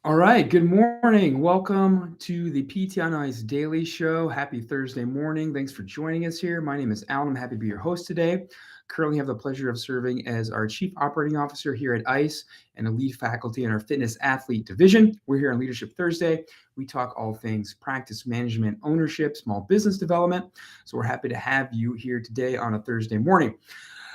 All right, good morning. Welcome to the PT on Ice Daily Show. Happy Thursday morning. Thanks for joining us here. My name is Alan. I'm happy to be your host today. Currently have the pleasure of serving as our Chief Operating Officer here at ICE and a lead faculty in our Fitness Athlete Division. We're here on Leadership Thursday. We talk all things practice management, ownership, small business development. So we're happy to have you here today on a Thursday morning.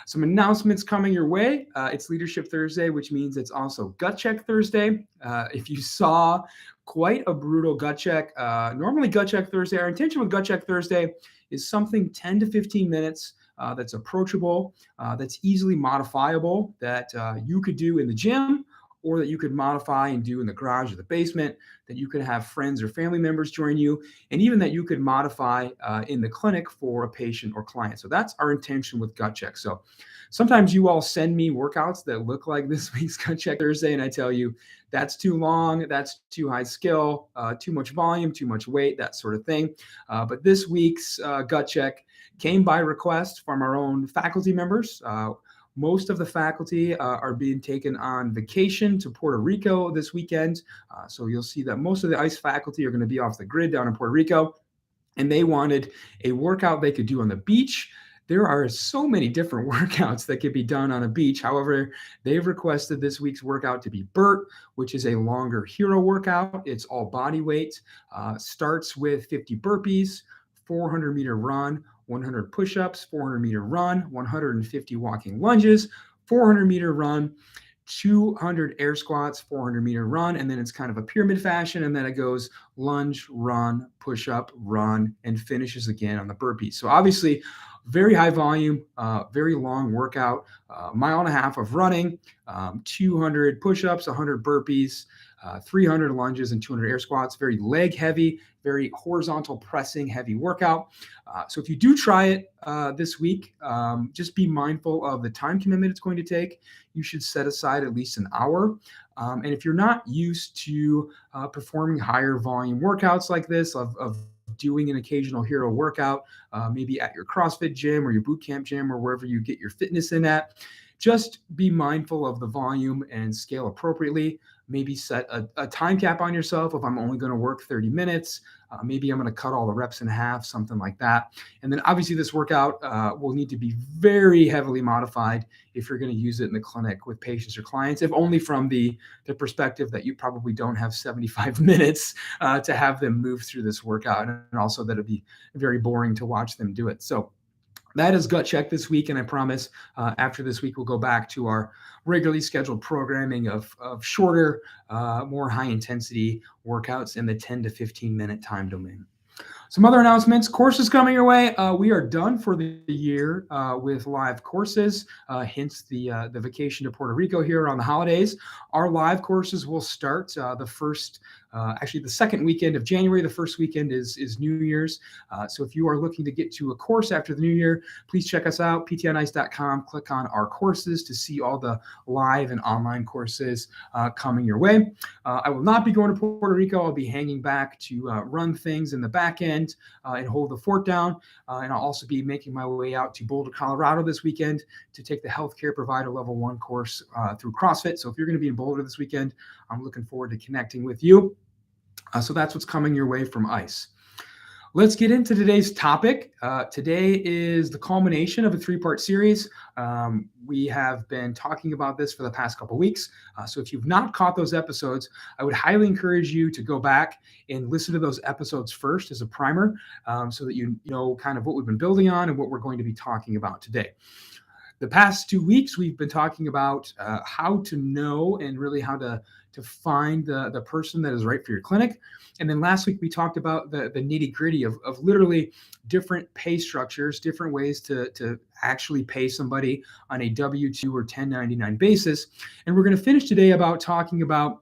Some announcements coming your way. It's Leadership Thursday, which means it's also Gut Check Thursday. If you saw quite a brutal gut check, normally Gut Check Thursday, our intention with Gut Check Thursday is something 10 to 15 minutes that's approachable, that's easily modifiable, that you could do in the gym or that you could modify and do in the garage or the basement, that you could have friends or family members join you, and even that you could modify in the clinic for a patient or client. So that's our intention with Gut Check. So sometimes you all send me workouts that look like this week's Gut Check Thursday, and I tell you, that's too long, that's too high skill, too much volume, too much weight, that sort of thing. But this week's Gut Check came by request from our own faculty members. Most of the faculty are being taken on vacation to Puerto Rico this weekend. So you'll see that most of the ICE faculty are going to be off the grid down in Puerto Rico. And they wanted a workout they could do on the beach. There are so many different workouts that could be done on a beach. However, they've requested this week's workout to be BERT, which is a longer hero workout. It's all body weight, starts with 50 burpees, 400-meter run, 100 push-ups, 400-meter run, 150 walking lunges, 400-meter run, 200 air squats, 400-meter run, and then it's kind of a pyramid fashion, and then it goes lunge, run, push up, run, and finishes again on the burpees. So obviously, very high volume, very long workout, mile and a half of running, 200 push-ups, 100 burpees, 300 lunges, and 200 air squats. Very leg heavy, very horizontal pressing heavy workout. So if you do try it this week, just be mindful of the time commitment it's going to take. You should set aside at least an hour. And if you're not used to performing higher volume workouts like this, of doing an occasional hero workout, maybe at your CrossFit gym or your boot camp gym or wherever you get your fitness in at, just be mindful of the volume and scale appropriately. Maybe set a time cap on yourself. If I'm only going to work 30 minutes, maybe I'm going to cut all the reps in half, something like that. And then obviously this workout will need to be very heavily modified if you're going to use it in the clinic with patients or clients, if only from the perspective that you probably don't have 75 minutes to have them move through this workout. And also that it'd be very boring to watch them do it. So that is Gut Check this week, and I promise after this week we'll go back to our regularly scheduled programming of shorter, more high-intensity workouts in the 10 to 15-minute time domain. Some other announcements. Courses coming your way. We are done for the year with live courses, hence the vacation to Puerto Rico here around the holidays. Our live courses will start the second weekend of January. The first weekend is New Year's. So if you are looking to get to a course after the new year, please check us out, ptonice.com. Click on our courses to see all the live and online courses coming your way. I will not be going to Puerto Rico. I'll be hanging back to run things in the back end and hold the fort down. And I'll also be making my way out to Boulder, Colorado this weekend to take the Healthcare Provider Level 1 course through CrossFit. So if you're going to be in Boulder this weekend, I'm looking forward to connecting with you. So that's what's coming your way from ICE. Let's get into today's topic. Today is the culmination of a three-part series. We have been talking about this for the past couple of weeks. So if you've not caught those episodes, I would highly encourage you to go back and listen to those episodes first as a primer, so that you know kind of what we've been building on and what we're going to be talking about today. The past 2 weeks, we've been talking about how to know and really how to find the person that is right for your clinic. And then last week, we talked about the nitty gritty of literally different pay structures, different ways to actually pay somebody on a W-2 or 1099 basis. And we're going to finish today about talking about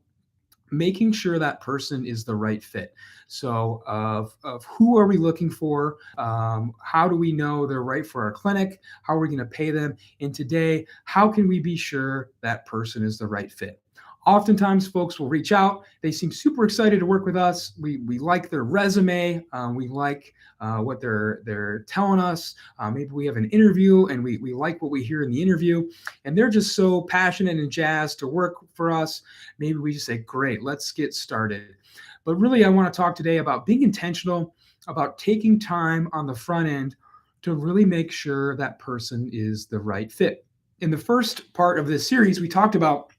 making sure that person is the right fit. So of who are we looking for? How do we know they're right for our clinic? How are we going to pay them? And today, how can we be sure that person is the right fit? Oftentimes, folks will reach out. They seem super excited to work with us. We like their resume. We like what they're telling us. Maybe we have an interview and we like what we hear in the interview, and they're just so passionate and jazzed to work for us. Maybe we just say, "Great, let's get started." But really, I want to talk today about being intentional, about taking time on the front end to really make sure that person is the right fit. In the first part of this series, we talked about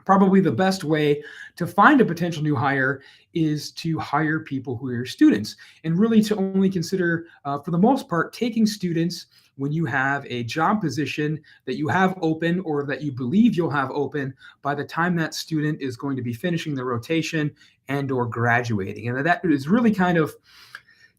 probably the best way to find a potential new hire is to hire people who are your students, and really to only consider, for the most part, taking students when you have a job position that you have open or that you believe you'll have open by the time that student is going to be finishing the rotation and or graduating. And that is really kind of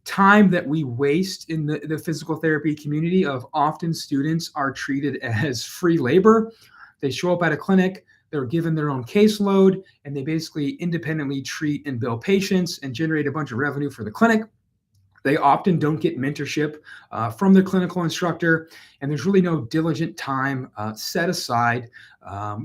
time that we waste in the physical therapy community. Of often students are treated as free labor. They show up at a clinic, they're given their own caseload, and they basically independently treat and bill patients and generate a bunch of revenue for the clinic. They often don't get mentorship from their clinical instructor, and there's really no diligent time set aside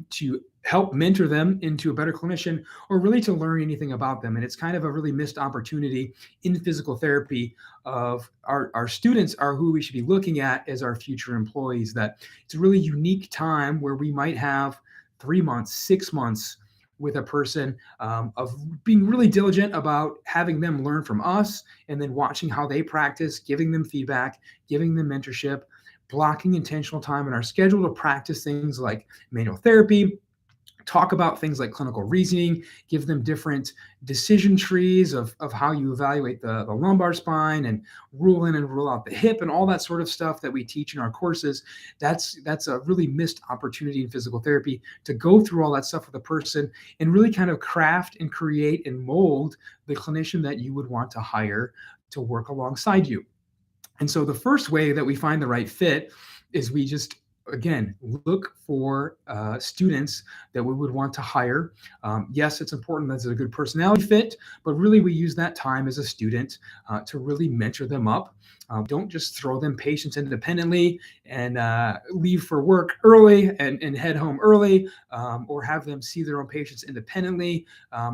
to help mentor them into a better clinician or really to learn anything about them. And it's kind of a really missed opportunity in physical therapy. Of our students are who we should be looking at as our future employees. That it's a really unique time where we might have 3 months, 6 months with a person, of being really diligent about having them learn from us and then watching how they practice, giving them feedback, giving them mentorship, blocking intentional time in our schedule to practice things like manual therapy, talk about things like clinical reasoning, give them different decision trees of how you evaluate the lumbar spine and rule in and rule out the hip and all that sort of stuff that we teach in our courses. That's a really missed opportunity in physical therapy to go through all that stuff with a person and really kind of craft and create and mold the clinician that you would want to hire to work alongside you. And so the first way that we find the right fit is we just, again, look for students that we would want to hire. Yes, it's important that it's a good personality fit, but really we use that time as a student to really mentor them up. Don't just throw them patients independently and leave for work early and head home early, or have them see their own patients independently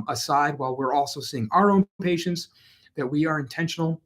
aside while we're also seeing our own patients. That we are intentional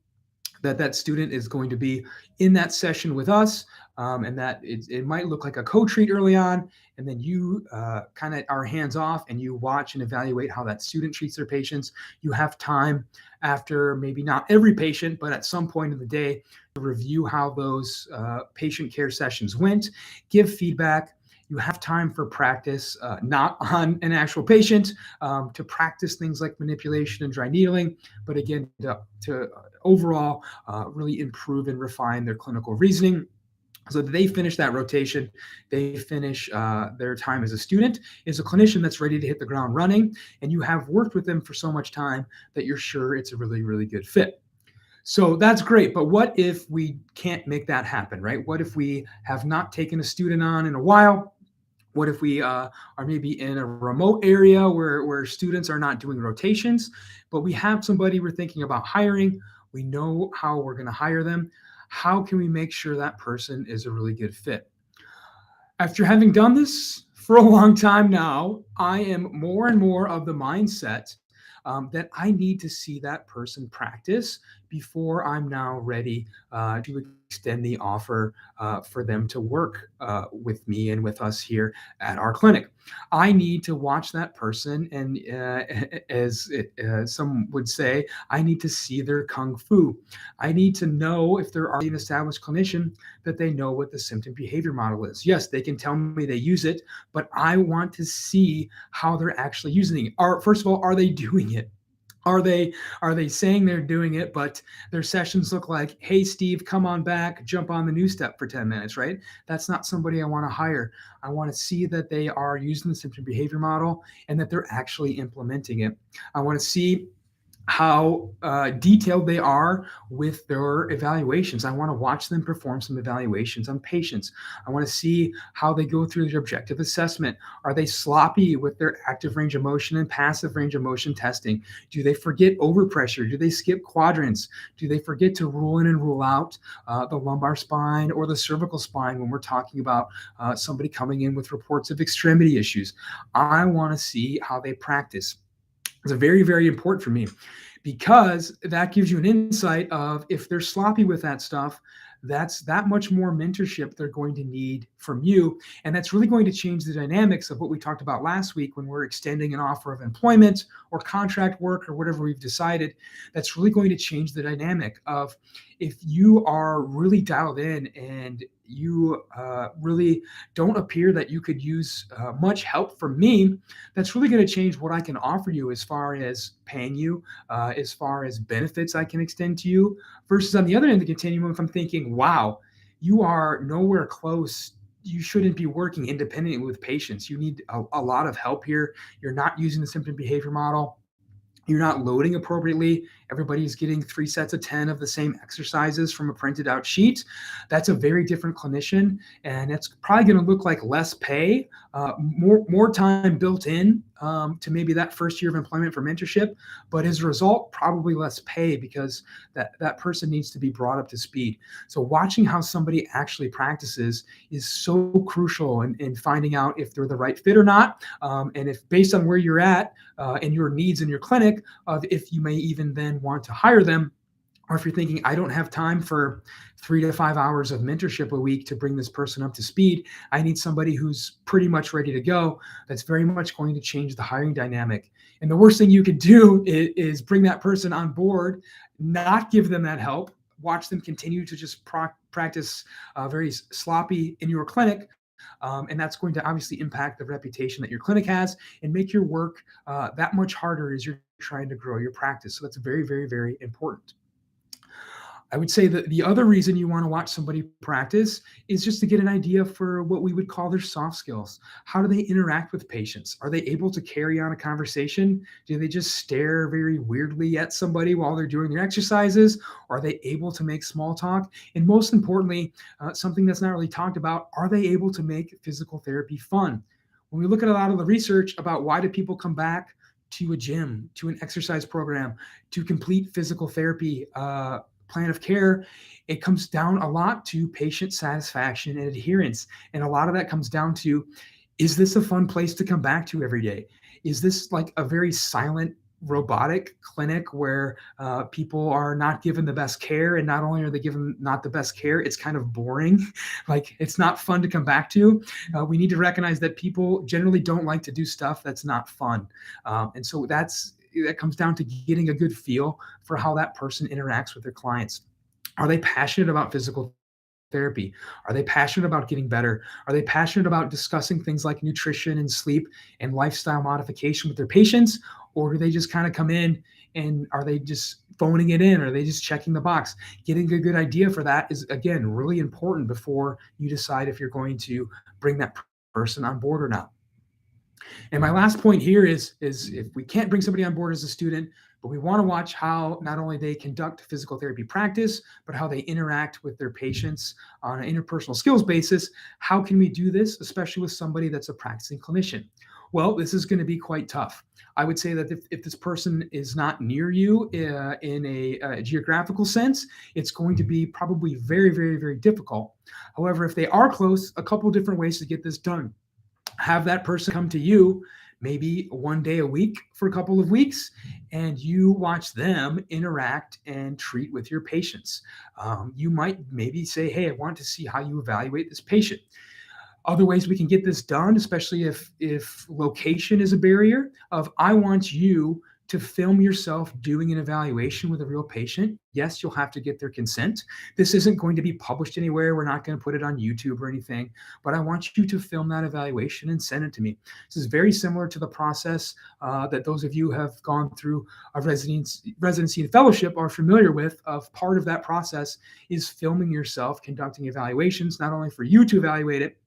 that student is going to be in that session with us, and that it might look like a co-treat early on, and then you kind of are hands off and you watch and evaluate how that student treats their patients. You have time after, maybe not every patient, but at some point in the day, to review how those patient care sessions went, give feedback. You have time for practice, not on an actual patient, to practice things like manipulation and dry needling, but again, to overall really improve and refine their clinical reasoning. So that they finish that rotation, they finish their time as a student, is a clinician that's ready to hit the ground running, and you have worked with them for so much time that you're sure it's a really, really good fit. So that's great, but what if we can't make that happen, right? What if we have not taken a student on in a while? What if we are maybe in a remote area where students are not doing rotations, but we have somebody we're thinking about hiring? We know how we're going to hire them. How can we make sure that person is a really good fit? After having done this for a long time now, I am more and more of the mindset that I need to see that person practice before I'm now ready to extend the offer for them to work with me and with us here at our clinic. I need to watch that person, and as some would say, I need to see their kung fu. I need to know, if they're already an established clinician, that they know what the symptom behavior model is. Yes, they can tell me they use it, but I want to see how they're actually using it. First of all, are they doing it? Are they saying they're doing it, but their sessions look like, "Hey, Steve, come on back, jump on the new step for 10 minutes," right? That's not somebody I want to hire. I want to see that they are using the symptom behavior model and that they're actually implementing it. I want to see how detailed they are with their evaluations. I want to watch them perform some evaluations on patients. I want to see how they go through their objective assessment. Are they sloppy with their active range of motion and passive range of motion testing? Do they forget overpressure? Do they skip quadrants? Do they forget to rule in and rule out the lumbar spine or the cervical spine when we're talking about somebody coming in with reports of extremity issues? I want to see how they practice. It's very, very important for me because that gives you an insight of if they're sloppy with that stuff, that's that much more mentorship they're going to need from you. And that's really going to change the dynamics of what we talked about last week when we're extending an offer of employment or contract work or whatever we've decided. That's really going to change the dynamic of if you are really dialed in and you really don't appear that you could use much help from me, that's really going to change what I can offer you as far as paying you, as far as benefits I can extend to you, versus on the other end of the continuum, if I'm thinking, wow, you are nowhere close. You shouldn't be working independently with patients. You need a lot of help here. You're not using the symptom behavior model. You're not loading appropriately. Everybody's getting 3 sets of 10 of the same exercises from a printed out sheet. That's a very different clinician, and it's probably going to look like less pay, more time built in to maybe that first year of employment for mentorship, but as a result, probably less pay because that person needs to be brought up to speed. So watching how somebody actually practices is so crucial in finding out if they're the right fit or not, and if based on where you're at and your needs in your clinic, of if you may even then want to hire them, or if you're thinking, I don't have time for 3 to 5 hours of mentorship a week to bring this person up to speed. I need somebody who's pretty much ready to go. That's very much going to change the hiring dynamic. And the worst thing you could do is bring that person on board, not give them that help, watch them continue to just practice very sloppy in your clinic. And that's going to obviously impact the reputation that your clinic has and make your work that much harder as you're trying to grow your practice. So that's very, very, very important. I would say that the other reason you want to watch somebody practice is just to get an idea for what we would call their soft skills. How do they interact with patients? Are they able to carry on a conversation? Do they just stare very weirdly at somebody while they're doing their exercises? Are they able to make small talk? And most importantly, something that's not really talked about, are they able to make physical therapy fun? When we look at a lot of the research about why do people come back to a gym, to an exercise program, to complete physical therapy plan of care, it comes down a lot to patient satisfaction and adherence. And a lot of that comes down to, is this a fun place to come back to every day? Is this like a very silent, robotic clinic where people are not given the best care? And not only are they given not the best care, it's kind of boring. Like it's not fun to come back to. We need to recognize that people generally don't like to do stuff that's not fun. And so that comes down to getting a good feel for how that person interacts with their clients. Are they passionate about physical therapy? Are they passionate about getting better? Are they passionate about discussing things like nutrition and sleep and lifestyle modification with their patients? Or do they just kind of come in and are they just phoning it in? Or are they just checking the box? Getting a good idea for that is, again, really important before you decide if you're going to bring that person on board or not. And my last point here is if we can't bring somebody on board as a student, but we want to watch how not only they conduct physical therapy practice, but how they interact with their patients on an interpersonal skills basis. How can we do this, especially with somebody that's a practicing clinician? Well, this is going to be quite tough. I would say that if this person is not near you in a geographical sense, it's going to be probably very, very, very difficult. However, if they are close, a couple different ways to get this done. Have that person come to you maybe one day a week for a couple of weeks, and you watch them interact and treat with your patients. You might maybe say, hey, I want to see how you evaluate this patient. Other ways we can get this done, especially if location is a barrier, of I want you to film yourself doing an evaluation with a real patient. Yes, you'll have to get their consent. This isn't going to be published anywhere. We're not going to put it on YouTube or anything, but I want you to film that evaluation and send it to me. This is very similar to the process that those of you who have gone through a residency and fellowship are familiar with. Of part of that process is filming yourself conducting evaluations, not only for you to evaluate it,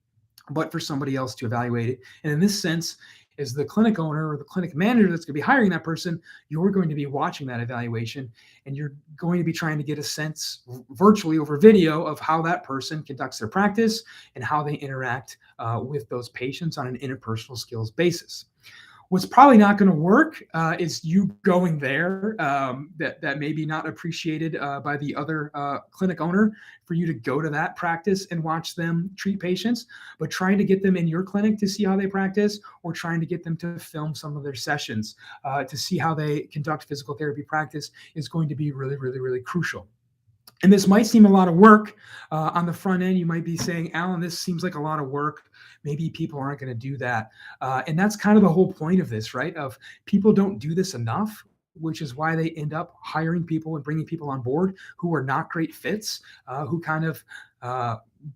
but for somebody else to evaluate it. And in this sense, As the clinic owner or the clinic manager that's going to be hiring that person, you're going to be watching that evaluation, and you're going to be trying to get a sense virtually over video of how that person conducts their practice and how they interact with those patients on an interpersonal skills basis. What's probably not going to work is you going there. That may be not appreciated by the other clinic owner, for you to go to that practice and watch them treat patients. But trying to get them in your clinic to see how they practice, or trying to get them to film some of their sessions to see how they conduct physical therapy practice, is going to be really, really, really crucial. And this might seem a lot of work on the front end. You might be saying, Alan, this seems like a lot of work. Maybe people aren't going to do that. And that's kind of the whole point of this, right? Of people don't do this enough, which is why they end up hiring people and bringing people on board who are not great fits, who kind of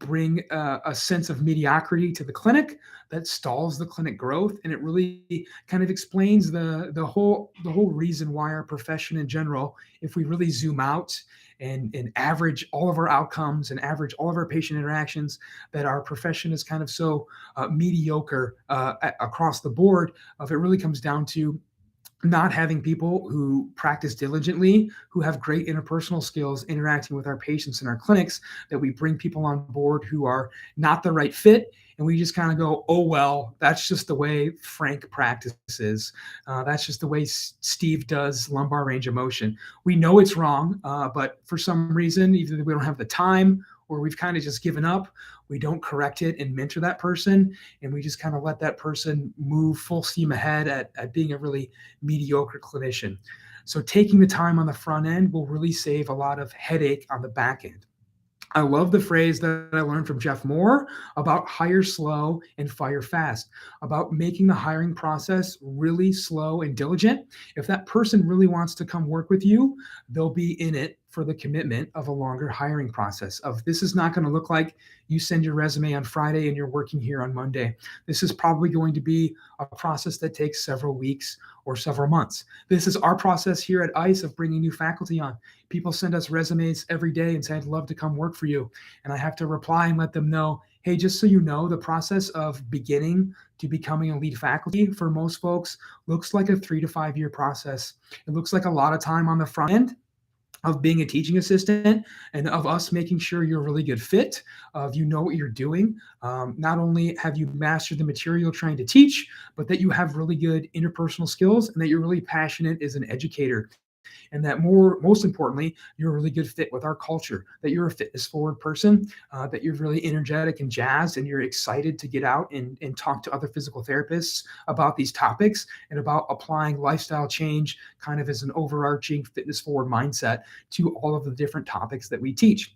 bring a sense of mediocrity to the clinic that stalls the clinic growth. And it really kind of explains the whole reason why our profession in general, if we really zoom out and average all of our outcomes and average all of our patient interactions, that our profession is kind of so mediocre across the board. If it really comes down to not having people who practice diligently, who have great interpersonal skills interacting with our patients in our clinics, that we bring people on board who are not the right fit. And we just kind of go, oh, well, that's just the way Frank practices. That's just the way Steve does lumbar range of motion. We know it's wrong, but for some reason, either we don't have the time or we've kind of just given up. We don't correct it and mentor that person. And we just kind of let that person move full steam ahead at being a really mediocre clinician. So taking the time on the front end will really save a lot of headache on the back end. I love the phrase that I learned from Jeff Moore about hire slow and fire fast, about making the hiring process really slow and diligent. If that person really wants to come work with you, they'll be in it for the commitment of a longer hiring process. Of this is not going to look like you send your resume on Friday and you're working here on Monday. This is probably going to be a process that takes several weeks or several months. This is our process here at ICE of bringing new faculty on. People send us resumes every day and say, I'd love to come work for you. And I have to reply and let them know, hey, just so you know, the process of beginning to becoming a lead faculty for most folks looks like a 3 to 5 year process. It looks like a lot of time on the front end of being a teaching assistant, and of us making sure you're a really good fit, of you know what you're doing. Not only have you mastered the material you're trying to teach, but that you have really good interpersonal skills and that you're really passionate as an educator. And that most importantly, you're a really good fit with our culture, that you're a fitness forward person, that you're really energetic and jazzed, and you're excited to get out and talk to other physical therapists about these topics and about applying lifestyle change kind of as an overarching fitness forward mindset to all of the different topics that we teach.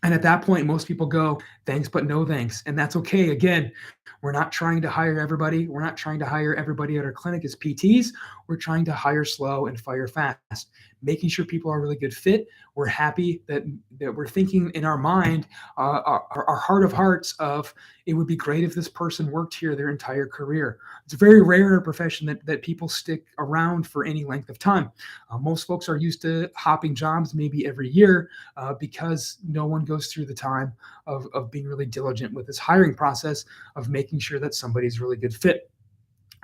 And at that point, most people go, thanks, but no thanks. And that's okay. Again, we're not trying to hire everybody. We're not trying to hire everybody at our clinic as PTs. We're trying to hire slow and fire fast, making sure people are a really good fit. We're happy that we're thinking in our mind, our heart of hearts, of it would be great if this person worked here their entire career. It's very rare in a profession that people stick around for any length of time. Most folks are used to hopping jobs maybe every year because no one goes through the time of being really diligent with this hiring process of making sure that somebody's really good fit.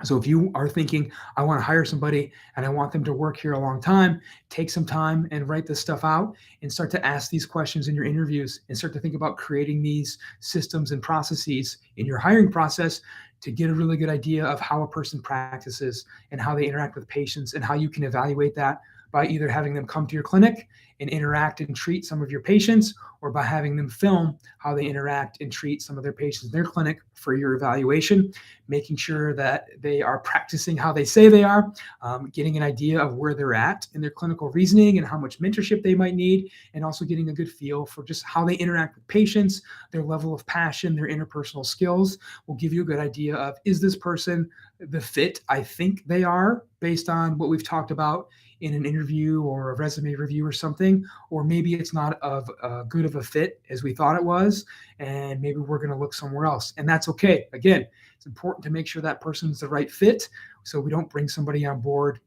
So if you are thinking, I want to hire somebody and I want them to work here a long time, take some time and write this stuff out and start to ask these questions in your interviews and start to think about creating these systems and processes in your hiring process to get a really good idea of how a person practices and how they interact with patients, and how you can evaluate that by either having them come to your clinic and interact and treat some of your patients, or by having them film how they interact and treat some of their patients in their clinic for your evaluation, making sure that they are practicing how they say they are, getting an idea of where they're at in their clinical reasoning and how much mentorship they might need, and also getting a good feel for just how they interact with patients, their level of passion, their interpersonal skills will give you a good idea of, is this person the fit I think they are based on what we've talked about in an interview or a resume review or something, or maybe it's not of good of a fit as we thought it was, and maybe we're going to look somewhere else. And that's okay. Again, it's important to make sure that person's the right fit, so we don't bring somebody on board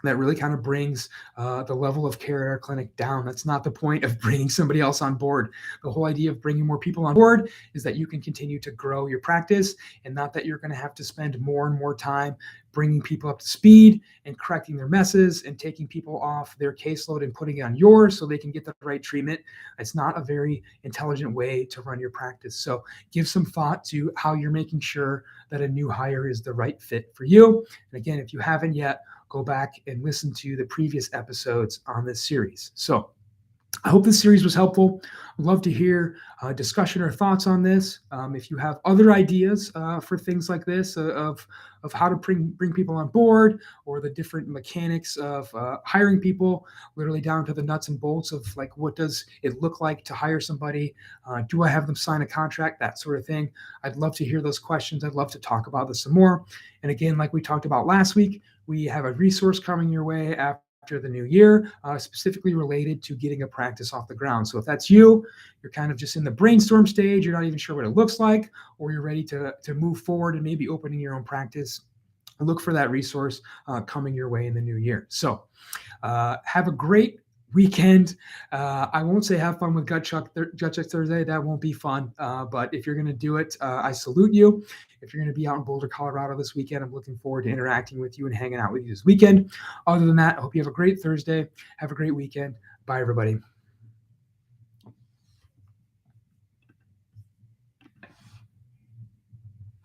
that really kind of brings the level of care at our clinic down. That's not the point of bringing somebody else on board. The whole idea of bringing more people on board is that you can continue to grow your practice, and not that you're going to have to spend more and more time bringing people up to speed and correcting their messes and taking people off their caseload and putting it on yours so they can get the right treatment. It's not a very intelligent way to run your practice. So give some thought to how you're making sure that a new hire is the right fit for you. And again, if you haven't yet, go back and listen to the previous episodes on this series. So I hope this series was helpful. I'd love to hear discussion or thoughts on this. If you have other ideas for things like this, of how to bring people on board, or the different mechanics of hiring people, literally down to the nuts and bolts of like, what does it look like to hire somebody? Do I have them sign a contract? That sort of thing. I'd love to hear those questions. I'd love to talk about this some more. And again, like we talked about last week, we have a resource coming your way after the new year, specifically related to getting a practice off the ground. So if that's you, you're kind of just in the brainstorm stage, you're not even sure what it looks like, or you're ready to move forward and maybe opening your own practice, look for that resource coming your way in the new year. So have a great weekend. I won't say have fun with Gut Check Thursday. That won't be fun. But if you're going to do it, I salute you. If you're going to be out in Boulder, Colorado this weekend, I'm looking forward to interacting with you and hanging out with you this weekend. Other than that, I hope you have a great Thursday. Have a great weekend. Bye, everybody.